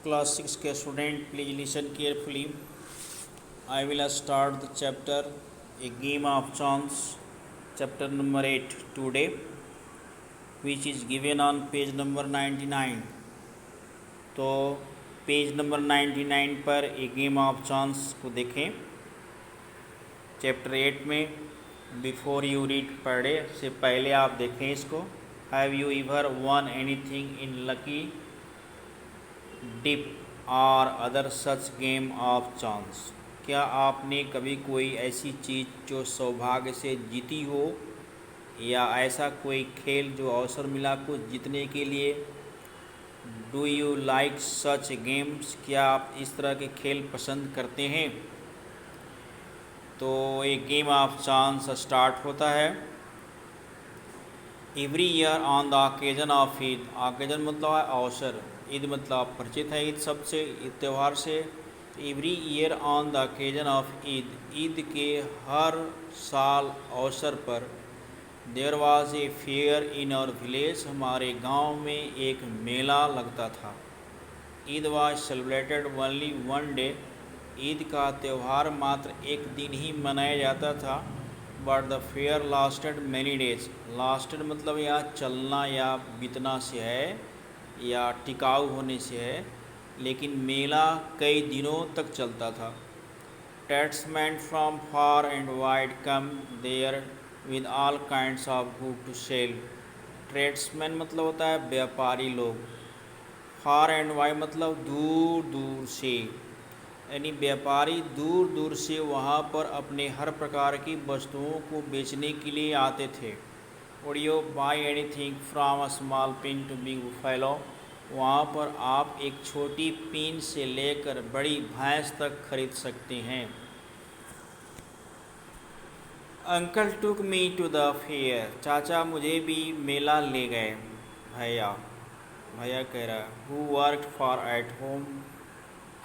Class 6 के student, please listen carefully. I will start the chapter A Game of Chance, chapter number 8 today, which is given on page number 99. तो page number 99 पर ए game of chance को देखें। Chapter 8 में before you read पढ़े से पहले आप देखें इसको। Have you ever won anything in lucky dip और other such game of chance? क्या आपने कभी कोई ऐसी चीज़ जो सौभाग्य से जीती हो या ऐसा कोई खेल जो अवसर मिला कुछ जीतने के लिए? Do you like such games? क्या आप इस तरह के खेल पसंद करते हैं? तो एक गेम ऑफ चांस स्टार्ट होता है। Every year on the occasion of Eid, occasion मतलब है अवसर, ईद मतलब आप परिचित है ईद शब्द से, ईद त्यौहार से। Every year on the occasion of Eid, Eid के हर साल अवसर पर। There was a fair in our village, हमारे गांव में एक मेला लगता था। Eid was celebrated only one day, Eid का त्यौहार मात्र एक दिन ही मनाया जाता था। But the fair lasted many days, lasted मतलब यहाँ चलना या बीतना से है या टिकाऊ होने से है, लेकिन मेला कई दिनों तक चलता था। Tradesman from far and wide come there with all kinds of good to sell. Tradesman मतलब होता है व्यापारी लोग, फार एंड वाइड मतलब दूर दूर से, यानी व्यापारी दूर दूर से वहाँ पर अपने हर प्रकार की वस्तुओं को बेचने के लिए आते थे। और you buy anything from a small pin to big buffalo, वहाँ पर आप एक छोटी पिन से लेकर बड़ी भैंस तक खरीद सकते हैं। Uncle took me to the fair, चाचा मुझे भी मेला ले गए। भैया कह रहा हु work for at home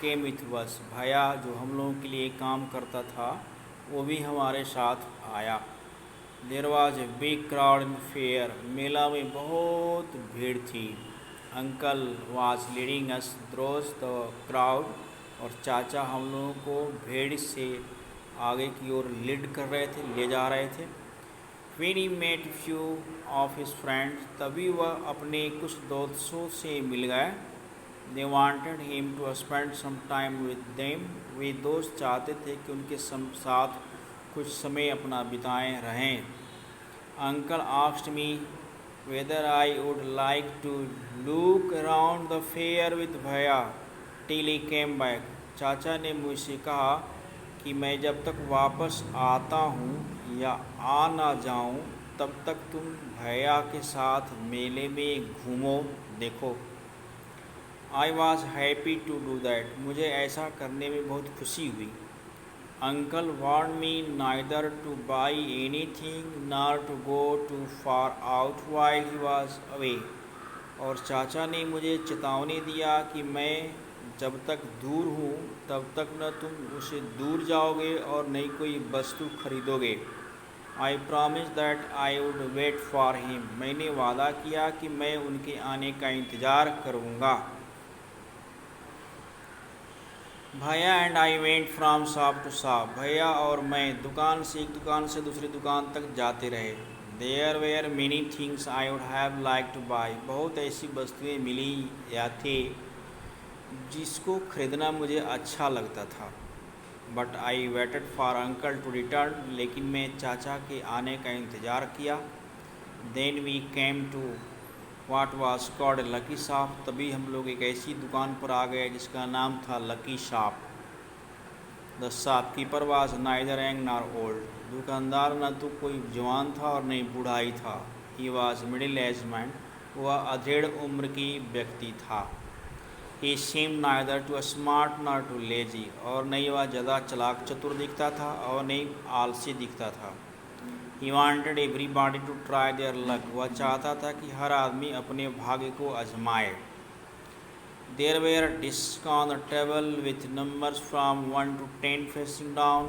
came with us, भैया जो हम लोगों के लिए काम करता था वो भी हमारे साथ आया। There was a big crowd in fair, मेला में बहुत भीड़ थी। Uncle was leading us through the crowd, और चाचा हम लोगों को भीड़ से आगे की ओर लीड कर रहे थे, ले जा रहे थे। When he met few of his friends, तभी वह अपने कुछ दोस्तों से मिल गए। They wanted him to spend some time with them, वे दोस्त चाहते थे कि उनके साथ कुछ समय अपना बिताएं रहें। Uncle asked me whether I would like to look around the fair with भैया टिल ही केम बैक, चाचा ने मुझसे कहा कि मैं जब तक वापस आता हूँ या आ ना जाऊँ तब तक तुम भैया के साथ मेले में घूमो देखो। I was happy to do that, मुझे ऐसा करने में बहुत खुशी हुई। Uncle warn me neither to buy anything nor to go too far out while he was away, और चाचा ने मुझे चेतावनी दिया कि मैं जब तक दूर हूँ तब तक न तुम उससे दूर जाओगे और न कोई वस्तु खरीदोगे। I promise that I would wait for him, मैंने वादा किया कि मैं उनके आने का इंतज़ार करूँगा। भैया and I went from shop to shop, भैया और मैं दुकान से एक दुकान से दूसरी दुकान तक जाते रहे। There were many things I would have like to buy, बहुत ऐसी वस्तुएं मिली या थे जिसको खरीदना मुझे अच्छा लगता था। But I waited for uncle to return, लेकिन मैं चाचा के आने का इंतज़ार किया। Then we came to what was called lucky shop, तभी हम लोग एक ऐसी दुकान पर आ गए जिसका नाम था lucky shop. The shopkeeper was neither young nor old, दुकानदार न तो कोई जवान था और नहीं बूढ़ा ही था। He was middle age man, वह अधेड़ उम्र की व्यक्ति था। He seem neither too smart nor too lazy, और नहीं वह ज़्यादा चालाक चतुर दिखता था और नहीं आलसी दिखता था। He wanted everybody to try their luck, वह चाहता था कि हर आदमी अपने भाग्य को आजमाए। There were disc on the table with numbers from 1 to 10 facing down,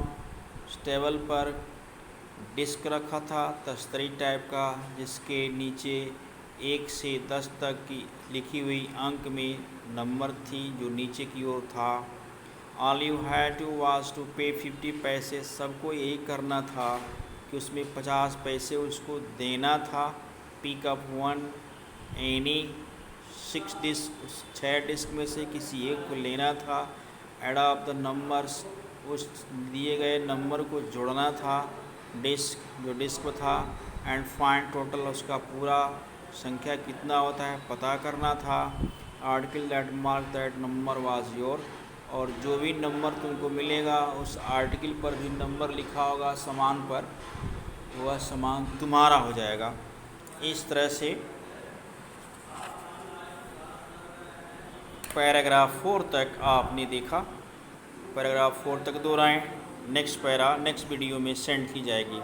table पर डिस्क रखा था तस्तरी टाइप का, जिसके नीचे 1 से 10 तक की लिखी हुई अंक में नंबर थी जो नीचे की ओर था। All you had to was to pay 50 पैसे, सबको यही करना था कि उसमें 50 पैसे उसको देना था। Pick up one any 6 disc, 6 disc में से किसी एक को लेना था। एड ऑफ द नंबर्स, उस दिए गए नंबर को जोड़ना था डिस्क जो डिस्क में था। एंड फाइंड टोटल, उसका पूरा संख्या कितना होता है पता करना था। Article that mark that number was your, और जो भी नंबर तुमको मिलेगा उस आर्टिकल पर भी नंबर लिखा होगा सामान पर, वह सामान तुम्हारा हो जाएगा। इस तरह से पैराग्राफ 4 तक आपने देखा। पैराग्राफ 4 तक दोहराएं। नेक्स्ट पैरा नेक्स्ट वीडियो में सेंड की जाएगी।